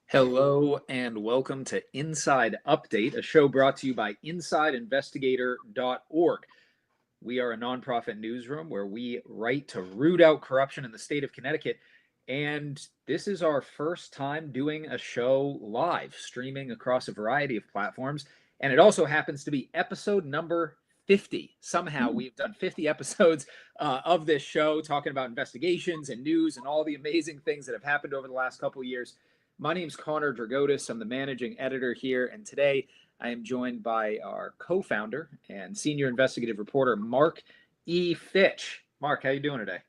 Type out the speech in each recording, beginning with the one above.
Hello and welcome to Inside Update, a show brought to you by InsideInvestigator.org. We are a nonprofit newsroom where we write to root out corruption in the state of Connecticut. And this is our first time doing a show live, streaming across a variety of platforms. And it also happens to be episode number 50. Somehow we've done 50 episodes of this show talking about investigations and news and all the amazing things that have happened over the last couple of years. My name's Connor Dragotis. I'm the managing editor here. And today I am joined by our co-founder and senior investigative reporter, Mark E. Fitch. Mark, how you doing today?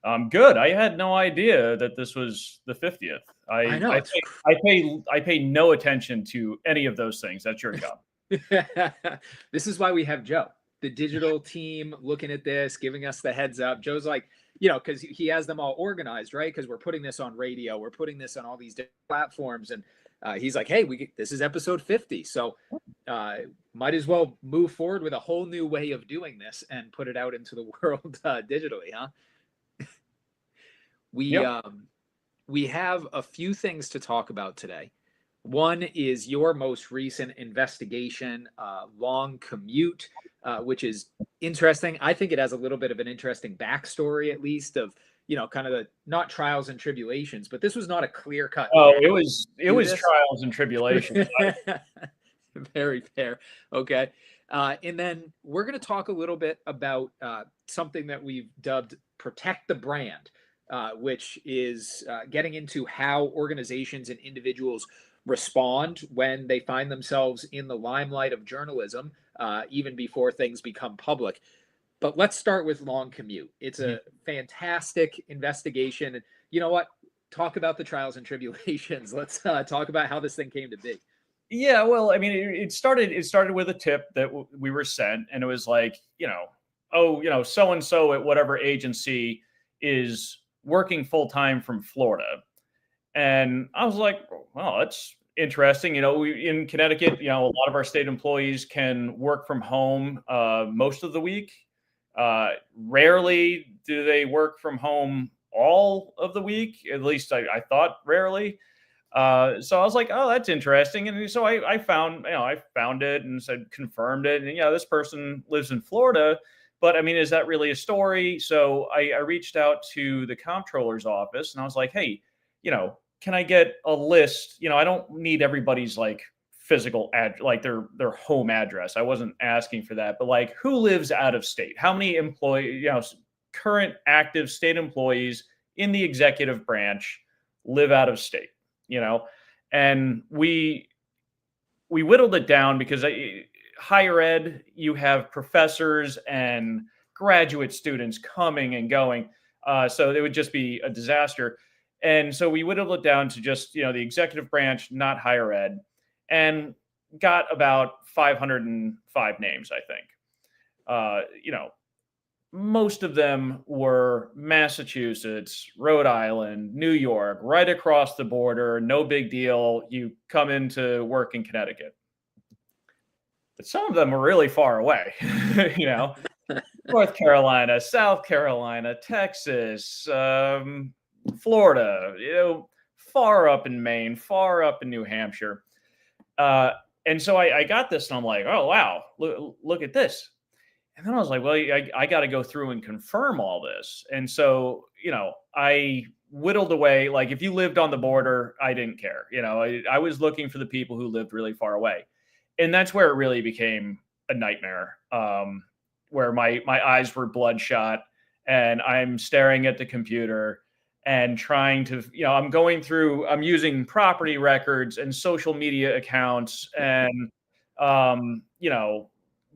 I'm good. I had no idea that this was the 50th. I know. I pay no attention to any of those things. That's your job. This is why we have Joe, the digital team, looking at this, giving us the heads up. Joe's like, because he has them all organized, right? Because we're putting this on radio, we're putting this on all these different platforms, and he's like, hey, this is episode 50, so might as well move forward with a whole new way of doing this and put it out into the world digitally, huh? We have a few things to talk about today. One is your most recent investigation, Long Commute, which is interesting. I think it has a little bit of an interesting backstory, at least, of kind of the not trials and tribulations, but this was not a clear cut. Oh, it was trials and tribulations. Very fair. Okay. And then we're going to talk a little bit about something that we've dubbed Protect the Brand, which is getting into how organizations and individuals respond when they find themselves in the limelight of journalism, even before things become public. But let's start with Long Commute. It's a fantastic investigation. And you know what? Talk about the trials and tribulations. Let's talk about how this thing came to be. Yeah, well, I mean, it started with a tip that we were sent, and it was like, so and so at whatever agency is working full time from Florida. And I was like, well, that's interesting. In Connecticut, a lot of our state employees can work from home most of the week. Rarely do they work from home all of the week. At least I thought rarely. So I was like, oh, that's interesting. And so I found it and said, confirmed it. And this person lives in Florida. But I mean, is that really a story? So I reached out to the comptroller's office and I was like, hey, can I get a list? I don't need everybody's like physical like their home address. I wasn't asking for that, but like who lives out of state? How many employees, current active state employees in the executive branch live out of state, and we whittled it down because higher ed, you have professors and graduate students coming and going. So it would just be a disaster. And so we whittled it down to just, the executive branch, not higher ed, and got about 505 names, I think. Most of them were Massachusetts, Rhode Island, New York, right across the border. No big deal. You come into work in Connecticut. But some of them were really far away, North Carolina, South Carolina, Texas, Florida, far up in Maine, far up in New Hampshire. And so I got this and I'm like, oh, wow, look at this. And then I was like, well, I got to go through and confirm all this. And so, I whittled away. Like if you lived on the border, I didn't care. I was looking for the people who lived really far away. And that's where it really became a nightmare, where my eyes were bloodshot and I'm staring at the computer and trying to, I'm using property records and social media accounts and,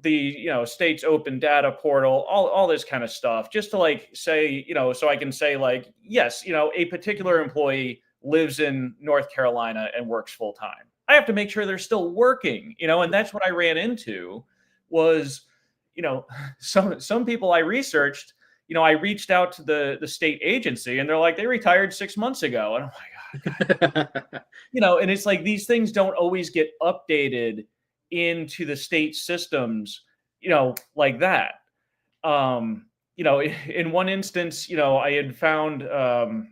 the, state's open data portal, all this kind of stuff, just to like say, so I can say like, yes, a particular employee lives in North Carolina and works full time. I have to make sure they're still working, and that's what I ran into was, some people I researched, I reached out to the state agency and they're like, they retired 6 months ago. And I'm like, God. And it's like, these things don't always get updated into the state systems, like that. In one instance, I had found, I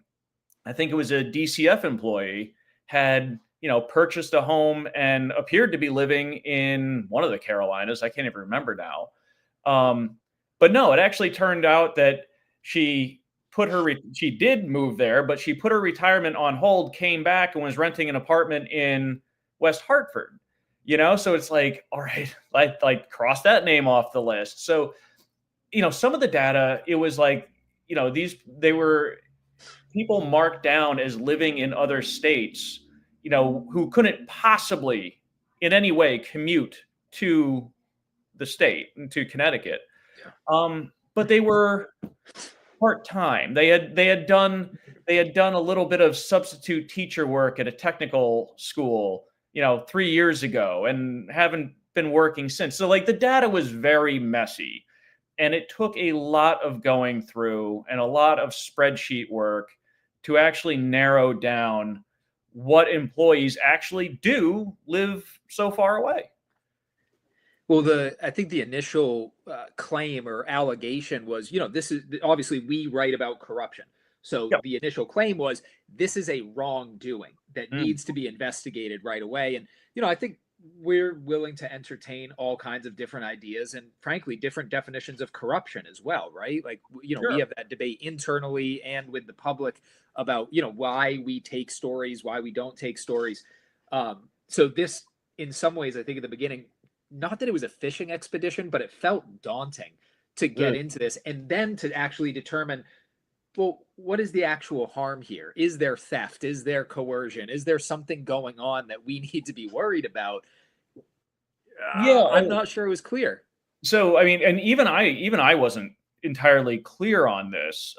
think it was a DCF employee had purchased a home and appeared to be living in one of the Carolinas. I can't even remember now. But no, it actually turned out that she she did move there, but she put her retirement on hold, came back and was renting an apartment in West Hartford. So it's like, all right, like cross that name off the list. So, some of the data, it was like, they were people marked down as living in other states, who couldn't possibly in any way commute to the state, to Connecticut. But they were part-time. They had done a little bit of substitute teacher work at a technical school, 3 years ago, and haven't been working since. So like the data was very messy, and it took a lot of going through and a lot of spreadsheet work to actually narrow down what employees actually do live so far away. Well, I think the initial claim or allegation was, this is obviously we write about corruption. So Yep. the initial claim was this is a wrongdoing that needs to be investigated right away. And, I think we're willing to entertain all kinds of different ideas and frankly, different definitions of corruption as well, right? Like, Sure. we have that debate internally and with the public about, why we take stories, why we don't take stories. So this, in some ways, I think at the beginning, not that it was a fishing expedition, but it felt daunting to get into this and then to actually determine, well, what is the actual harm here? Is there theft? Is there coercion? Is there something going on that we need to be worried about? I'm not sure it was clear. So, I mean, and even I wasn't entirely clear on this,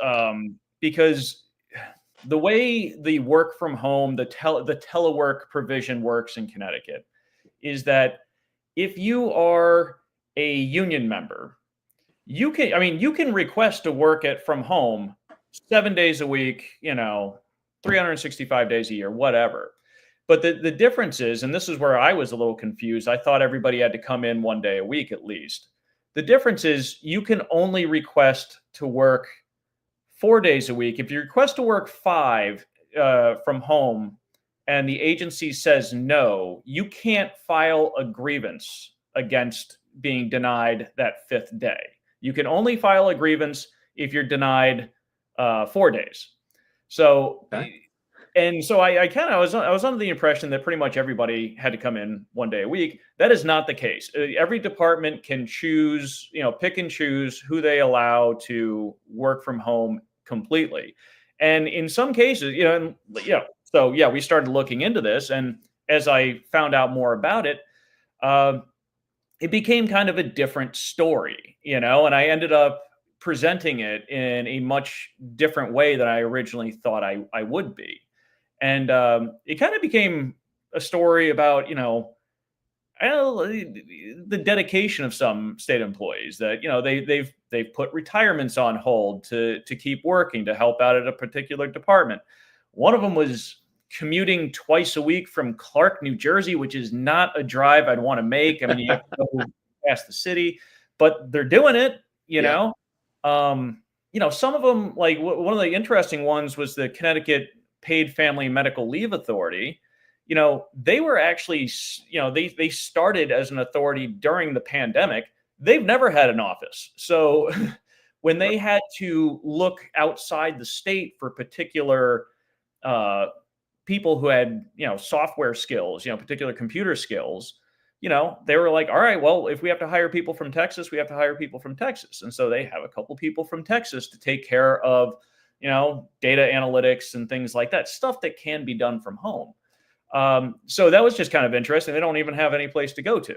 because the way the work from home, the telework provision works in Connecticut is that if you are a union member, you can request to work from home 7 days a week, 365 days a year, whatever. But the difference is, and this is where I was a little confused, I thought everybody had to come in 1 day a week at least. The difference is you can only request to work 4 days a week. If you request to work 5 from home and the agency says no, you can't file a grievance against being denied that 5th day. You can only file a grievance if you're denied 4 days. So, Okay. and so I was under the impression that pretty much everybody had to come in 1 day a week. That is not the case. Every department can choose, pick and choose who they allow to work from home completely. And in some cases, so yeah, we started looking into this, and as I found out more about it, it became kind of a different story, and I ended up presenting it in a much different way than I originally thought I would be. And it kind of became a story about, I don't know, the dedication of some state employees that, they've put retirements on hold to keep working, to help out at a particular department. One of them was commuting twice a week from Clark, New Jersey, which is not a drive I'd want to make. I mean, you have to go past the city, but they're doing it, know. Some of them, like one of the interesting ones was the Connecticut Paid Family Medical Leave Authority. They were actually, they started as an authority during the pandemic. They've never had an office. So when they had to look outside the state for particular people who had, software skills, particular computer skills, they were like, all right, well, if we have to hire people from Texas, we have to hire people from Texas. And so they have a couple people from Texas to take care of, data analytics and things like that, stuff that can be done from home. So that was just kind of interesting. They don't even have any place to go to.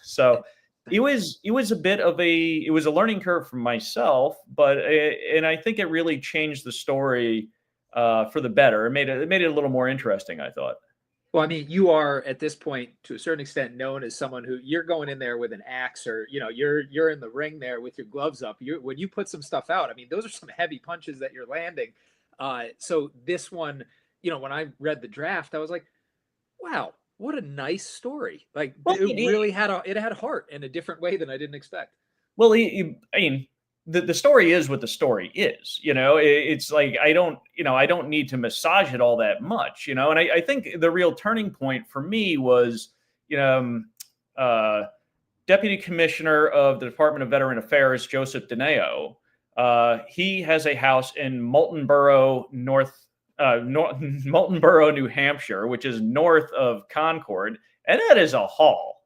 So it was a learning curve for myself, but and I think it really changed the story for the better. It made it a little more interesting, I thought. Well, I mean, you are at this point to a certain extent known as someone who you're going in there with an axe, or you're in the ring there with your gloves up. When you put some stuff out, I mean, those are some heavy punches that you're landing. So this one, when I read the draft, I was like, wow, what a nice story. Like, it really had heart in a different way than I didn't expect. Well, I mean, the story is what the story is. It's like I don't need to massage it all that much. And I think the real turning point for me was, you know, Deputy Commissioner of the Department of Veteran Affairs, Joseph DeNeo. He has a house in Moulton Borough, Moulton Borough, New Hampshire, which is north of Concord, and that is a haul.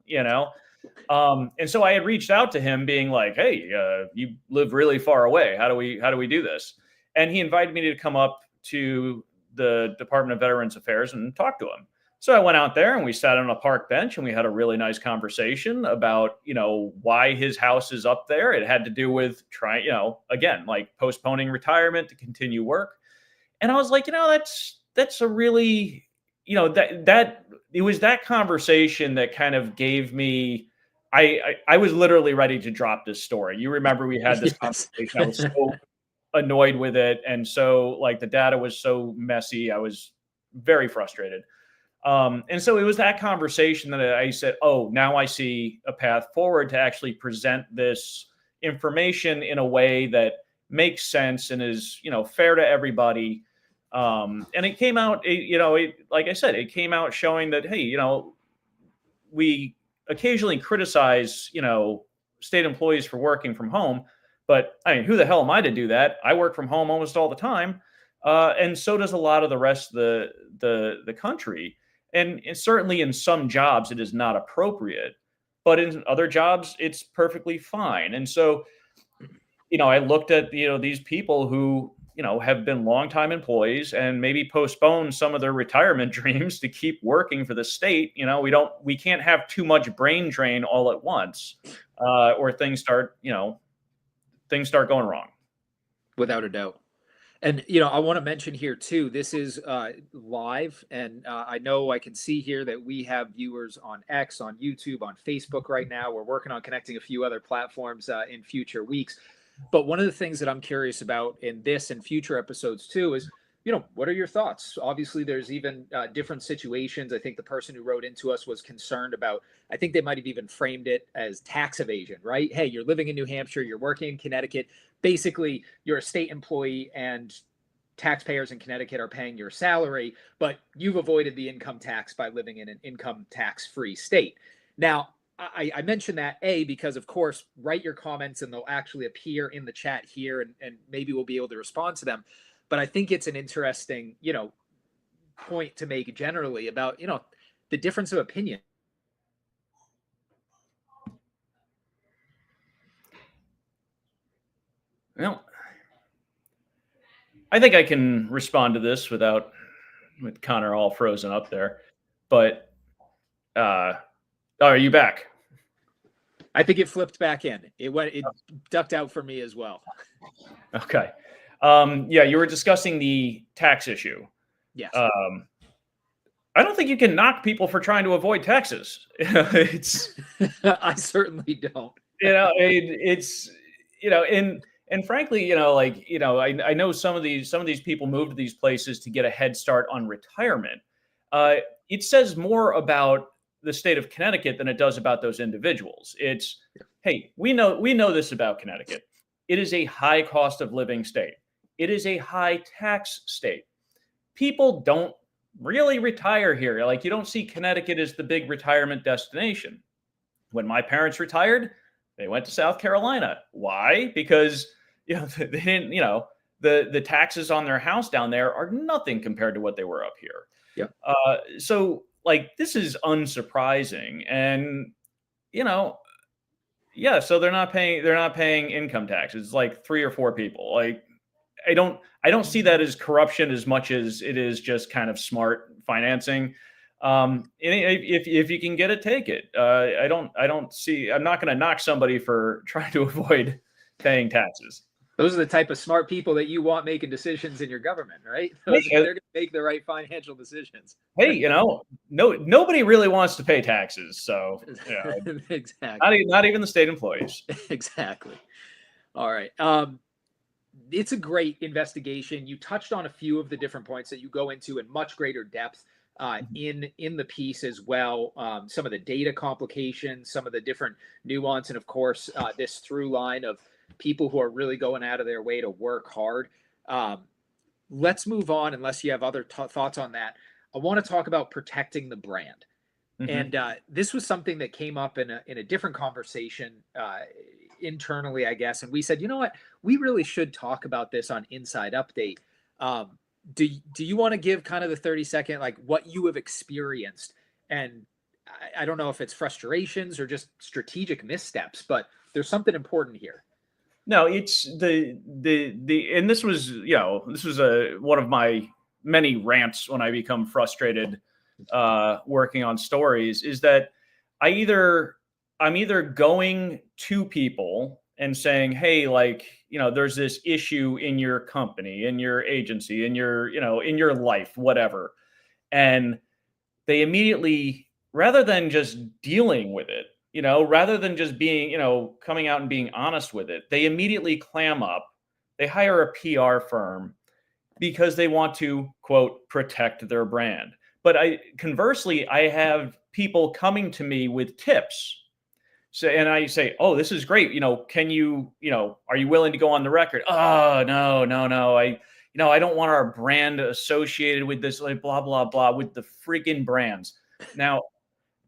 And so I had reached out to him, being like, "Hey, you live really far away. How do we do this?" And he invited me to come up to the Department of Veterans Affairs and talk to him. So I went out there and we sat on a park bench and we had a really nice conversation about, why his house is up there. It had to do with trying, again, like postponing retirement to continue work. And I was like, that's a really, that it was that conversation that kind of gave me, I was literally ready to drop this story. You remember we had this conversation. I was so annoyed with it. And so like the data was so messy. I was very frustrated. And so it was that conversation that I said, oh, now I see a path forward to actually present this information in a way that makes sense and is, fair to everybody. And it came out, like I said, it came out showing that, hey, we occasionally criticize, state employees for working from home, but I mean, who the hell am I to do that? I work from home almost all the time. And so does a lot of the rest of the country. And certainly in some jobs, it is not appropriate, but in other jobs, it's perfectly fine. And so, I looked at, these people who, have been longtime employees and maybe postponed some of their retirement dreams to keep working for the state. We can't have too much brain drain all at once, or things start going wrong. Without a doubt. And, I want to mention here too, this is live. And I know I can see here that we have viewers on X, on YouTube, on Facebook right now. We're working on connecting a few other platforms in future weeks. But one of the things that I'm curious about in this and future episodes too is, what are your thoughts? Obviously, there's even different situations. I think the person who wrote into us was concerned about, I think they might have even framed it as tax evasion, right? Hey, you're living in New Hampshire, you're working in Connecticut. Basically, you're a state employee and taxpayers in Connecticut are paying your salary, but you've avoided the income tax by living in an income tax-free state. Now, I mentioned that, because, of course, write your comments and they'll actually appear in the chat here and maybe we'll be able to respond to them. But I think it's an interesting, point to make generally about, the difference of opinion. Well, I think I can respond to this with Connor all frozen up there. But are you back? I think it flipped back in. It ducked out for me as well. Okay. Yeah, you were discussing the tax issue. Yes. I don't think you can knock people for trying to avoid taxes. It's I certainly don't. And frankly, I know some of these people moved to these places to get a head start on retirement. It says more about the state of Connecticut than it does about those individuals. Hey, we know this about Connecticut. It is a high cost of living state. It is a high tax state. People don't really retire here. Like, you don't see Connecticut as the big retirement destination. When my parents retired, they went to South Carolina. Why? Because they didn't, the taxes on their house down there are nothing compared to what they were up here. Yeah. So like, this is unsurprising. And so they're not paying income tax. It's like 3 or 4 people. Like, I don't see that as corruption as much as it is just kind of smart financing. If you can get it, take it. I'm not going to knock somebody for trying to avoid paying taxes. Those are the type of smart people that you want making decisions in your government, right? They're going to make the right financial decisions. Hey, nobody really wants to pay taxes. So exactly. Not even the state employees. Exactly. All right. It's a great investigation. You touched on a few of the different points that you go into in much greater depth in the piece as well. Some of the data complications, some of the different nuance, and of course, this through line of people who are really going out of their way to work hard. Um, let's move on, unless you have other thoughts on that. I want to talk about protecting the brand. Hmm. And this was something that came up in a different conversation internally, I guess. And we said, you know what, we really should talk about this on Inside Update. Um, do you want to give kind of the 30-second, like what you have experienced? And I don't know if it's frustrations or just strategic missteps, but there's something important here. No, it's and this was, this was one of my many rants when I become frustrated working on stories, is that I'm either going to people and saying, hey, like, there's this issue in your company, in your agency, in your, in your life, whatever. And they immediately, rather than just dealing with it, rather than just being, coming out and being honest with it, they immediately clam up. They hire a PR firm because they want to, quote, protect their brand. But conversely, I have people coming to me with tips. So, and I say, oh, this is great. Can you, are you willing to go on the record? Oh, no, no, no. I don't want our brand associated with this, like, blah, blah, blah, with the freaking brands. Now,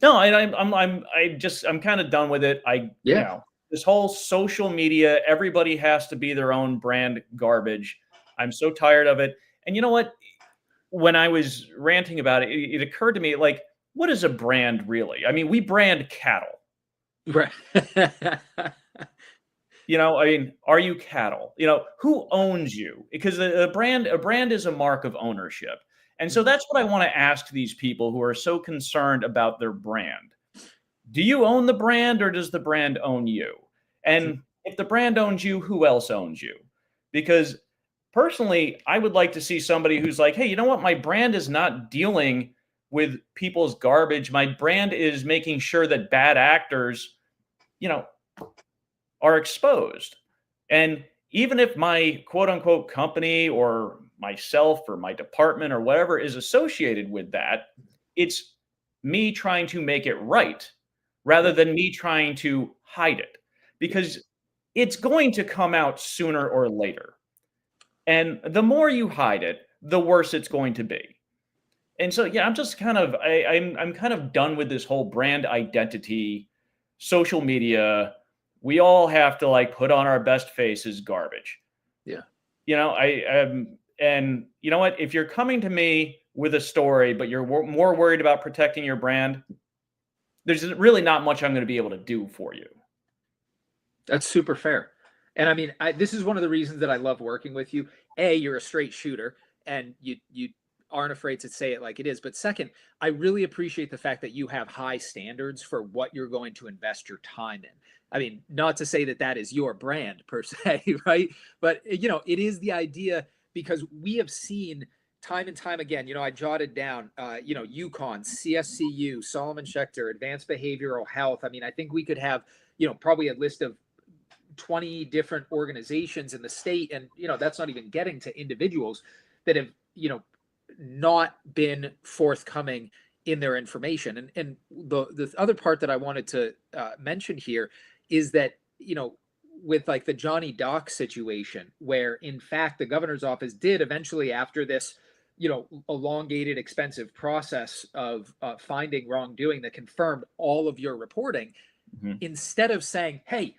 no, I'm kind of done with it. Yeah. This whole social media, everybody has to be their own brand garbage. I'm so tired of it. And you know what? When I was ranting about it, it occurred to me, like, what is a brand really? I mean, we brand cattle. Right. I mean, are you cattle? Who owns you? Because a brand is a mark of ownership. And so that's what I want to ask these people who are so concerned about their brand. Do you own the brand, or does the brand own you? And if the brand owns you, who else owns you? Because personally, I would like to see somebody who's like, hey, you know what? My brand is not dealing with people's garbage. My brand is making sure that bad actors, you know, are exposed. And even if my quote unquote company or myself or my department or whatever is associated with that, it's me trying to make it right rather than me trying to hide it, because it's going to come out sooner or later. And the more you hide it, the worse it's going to be. And so, yeah, I'm just kind of, I'm kind of done with this whole brand identity, social media. We all have to, like, put on our best faces garbage. Yeah. I am, and you know what? If you're coming to me with a story, but you're more worried about protecting your brand, there's really not much I'm going to be able to do for you. That's super fair. And I mean, this is one of the reasons that I love working with you. A, you're a straight shooter, and you aren't afraid to say it like it is. But second, I really appreciate the fact that you have high standards for what you're going to invest your time in. I mean, not to say that that is your brand per se, right? But it is the idea, because we have seen time and time again. I jotted down, UConn, CSCU, Solomon Schechter, Advanced Behavioral Health. I mean, I think we could have, probably a list of 20 different organizations in the state, and that's not even getting to individuals that have not been forthcoming in their information. And the other part that I wanted to mention here is that with like the Johnny Dock situation, where in fact the governor's office did eventually, after this elongated, expensive process of finding wrongdoing that confirmed all of your reporting, instead of saying, hey,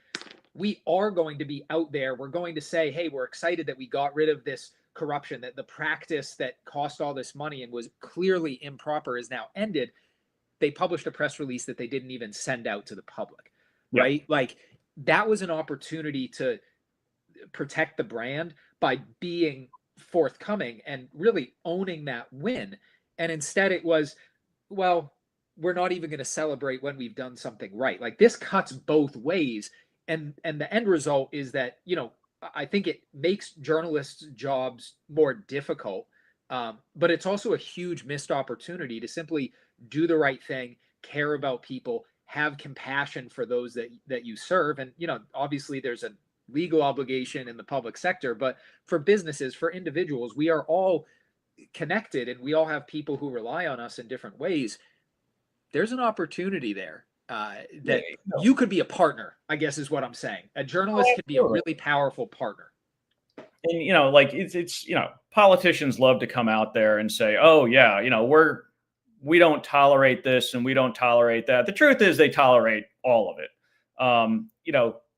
we are going to be out there, we're going to say, hey, we're excited that we got rid of this corruption, that the practice that cost all this money and was clearly improper is now ended. They published a press release that they didn't even send out to the public, right? Yep. Like, that was an opportunity to protect the brand by being forthcoming and really owning that win. And instead it was, well, we're not even going to celebrate when we've done something right. Like, this cuts both ways. And the end result is that, I think it makes journalists' jobs more difficult, but it's also a huge missed opportunity to simply do the right thing, care about people, have compassion for those that you serve. And, obviously there's a legal obligation in the public sector, but for businesses, for individuals, we are all connected and we all have people who rely on us in different ways. There's an opportunity there that no. you could be a partner, I guess is what I'm saying. A journalist Oh, can be a absolutely. really powerful partner. And like it's politicians love to come out there and say, oh yeah, we don't tolerate this and we don't tolerate that. The truth is they tolerate all of it.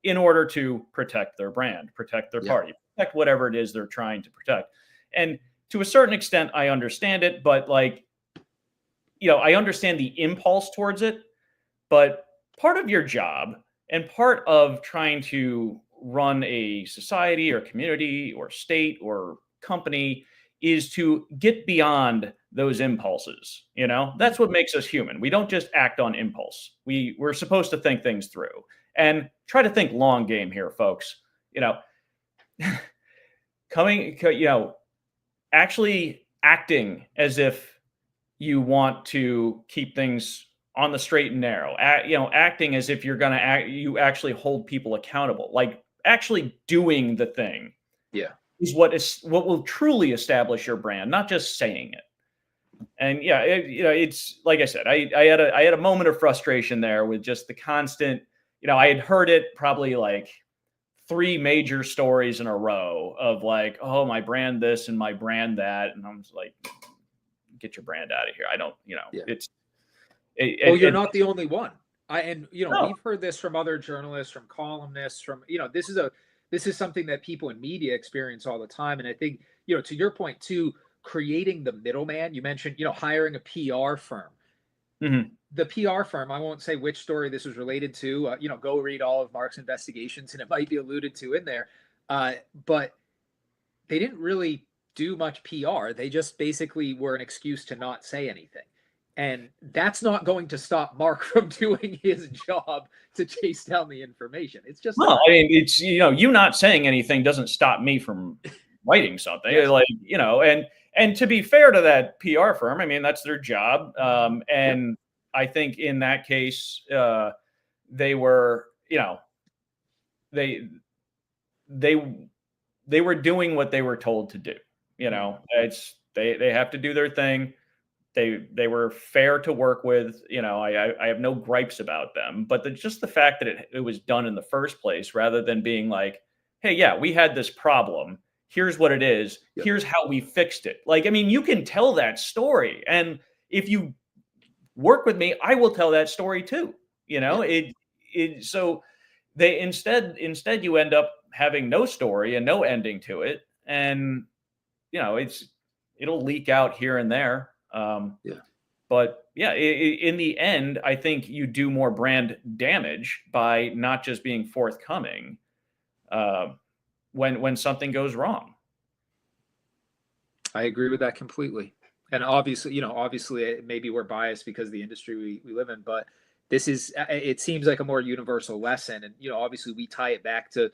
In order to protect their brand, protect their Yeah. party, protect whatever it is they're trying to protect. And to a certain extent, I understand it, but I understand the impulse towards it. But part of your job and part of trying to run a society or community or state or company is to get beyond those impulses. That's what makes us human. We don't just act on impulse. We're supposed to think things through and try to think long game here, folks. Coming, actually acting as if you want to keep things on the straight and narrow, acting as if you're going to act, you actually hold people accountable, like actually doing the thing Yeah. is what will truly establish your brand, not just saying it. And yeah, it's like I said, I had a moment of frustration there with just the constant, I had heard it probably like 3 major stories in a row of like, oh, my brand this and my brand that. And I'm just like, get your brand out of here. I don't, Yeah. it's, Well, you're not the only one. no. We've heard this from other journalists, from columnists, from this is something that people in media experience all the time. And I think, to your point too, creating the middleman. You mentioned, hiring a PR firm. Mhm. The PR firm, I won't say which story this was related to. Go read all of Mark's investigations, and it might be alluded to in there. But they didn't really do much PR. They just basically were an excuse to not say anything. And that's not going to stop Mark from doing his job to chase down the information. It's just Well, not. I mean, it's you not saying anything doesn't stop me from writing something. Yes. And to be fair to that PR firm, I mean that's their job. And Yep. I think in that case, they were, they they were doing what they were told to do. It's they have to do their thing. They were fair to work with. I have no gripes about them, but just the fact that it was done in the first place, rather than being like, hey, yeah, we had this problem. Here's what it is. Yep. Here's how we fixed it. Like, I mean, you can tell that story, and if you work with me, I will tell that story too. So they instead you end up having no story and no ending to it, and it'll leak out here and there. Yeah. But yeah, in the end, I think you do more brand damage by not just being forthcoming when something goes wrong. I agree with that completely. And obviously, maybe we're biased because of the industry we live in, but it seems like a more universal lesson. And, obviously we tie it back to,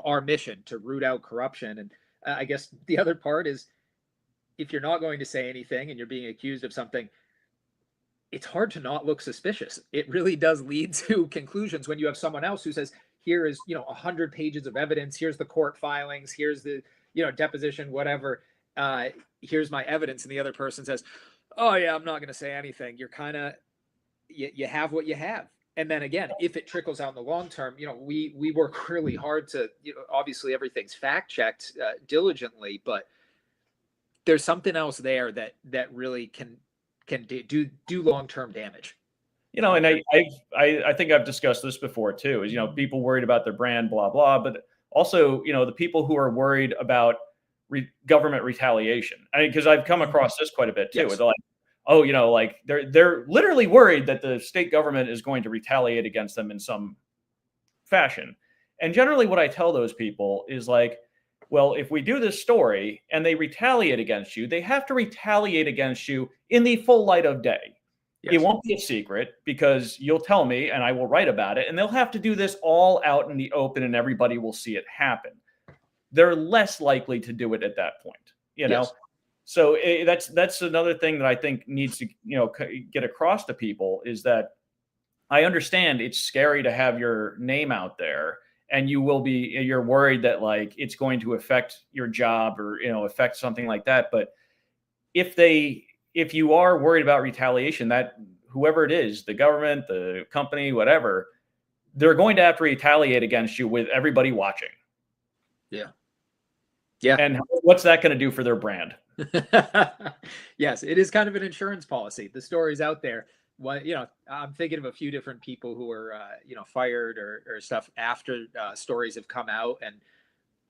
our mission to root out corruption. And I guess the other part is, if you're not going to say anything and you're being accused of something, it's hard to not look suspicious. It really does lead to conclusions when you have someone else who says, here is, 100 pages of evidence. Here's the court filings. Here's the, deposition, whatever. Here's my evidence. And the other person says, oh yeah, I'm not going to say anything. You're kind of, you have what you have. And then again, if it trickles out in the long term, we work really hard to, obviously everything's fact checked diligently, but there's something else there that really can do long-term damage. And I think I've discussed this before too, is, people worried about their brand, blah, blah, but also, the people who are worried about government retaliation. I mean, because I've come across this quite a bit too. Yes. They're like, oh, they're literally worried that the state government is going to retaliate against them in some fashion. And generally what I tell those people is like, well, if we do this story and they retaliate against you, they have to retaliate against you in the full light of day. Yes. It won't be a secret because you'll tell me and I will write about it. And they'll have to do this all out in the open and everybody will see it happen. They're less likely to do it at that point, Yes. So that's another thing that I think needs to, get across to people is that I understand it's scary to have your name out there and you're worried that like it's going to affect your job or, affect something like that. But if you are worried about retaliation, that whoever it is, the government, the company, whatever, they're going to have to retaliate against you with everybody watching. Yeah. Yeah. And what's that going to do for their brand? Yes, it is kind of an insurance policy. The story's out there. What, I'm thinking of a few different people who were, fired or stuff after stories have come out, and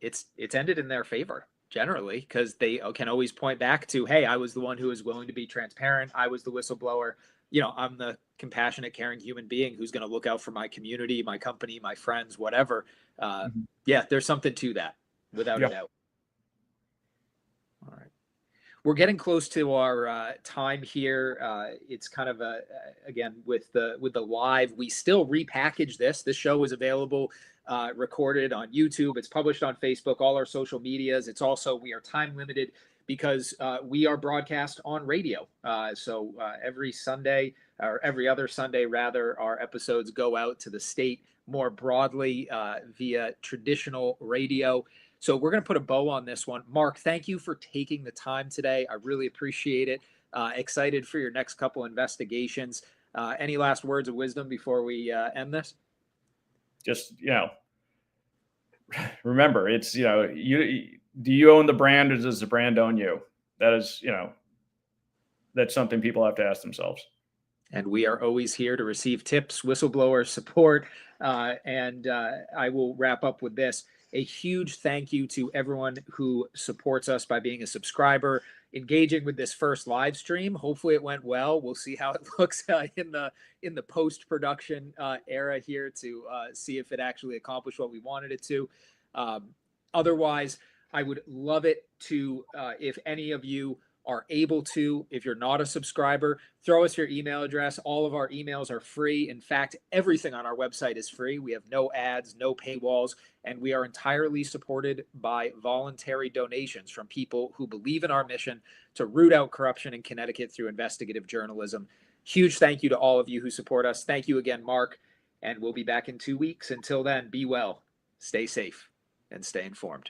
it's ended in their favor generally, because they can always point back to, hey, I was the one who was willing to be transparent. I was the whistleblower. I'm the compassionate, caring human being who's going to look out for my community, my company, my friends, whatever. Yeah, there's something to that, without a doubt. All right. We're getting close to our time here. It's kind of again, with the live, we still repackage this. This show is available recorded on YouTube. It's published on Facebook, all our social medias. It's also, we are time limited because we are broadcast on radio. So every Sunday, or every other Sunday rather, our episodes go out to the state more broadly via traditional radio. So we're going to put a bow on this one. Mark, thank you for taking the time today. I really appreciate it. Excited for your next couple investigations. Any last words of wisdom before we end this? Just, remember, it's, do you own the brand, or does the brand own you? That is, that's something people have to ask themselves. And we are always here to receive tips, whistleblower support. And I will wrap up with this. A huge thank you to everyone who supports us by being a subscriber, engaging with this first live stream. Hopefully it went well. We'll see how it looks in the post-production era here to see if it actually accomplished what we wanted it to. Otherwise, I would love it to, if any of you are able to, if you're not a subscriber, throw us your email address. All of our emails are free. In fact, everything on our website is free. We have no ads, no paywalls, and we are entirely supported by voluntary donations from people who believe in our mission to root out corruption in Connecticut through investigative journalism. Huge thank you to all of you who support us. Thank you again, Mark, and we'll be back in 2 weeks. Until then, be well, stay safe, and stay informed.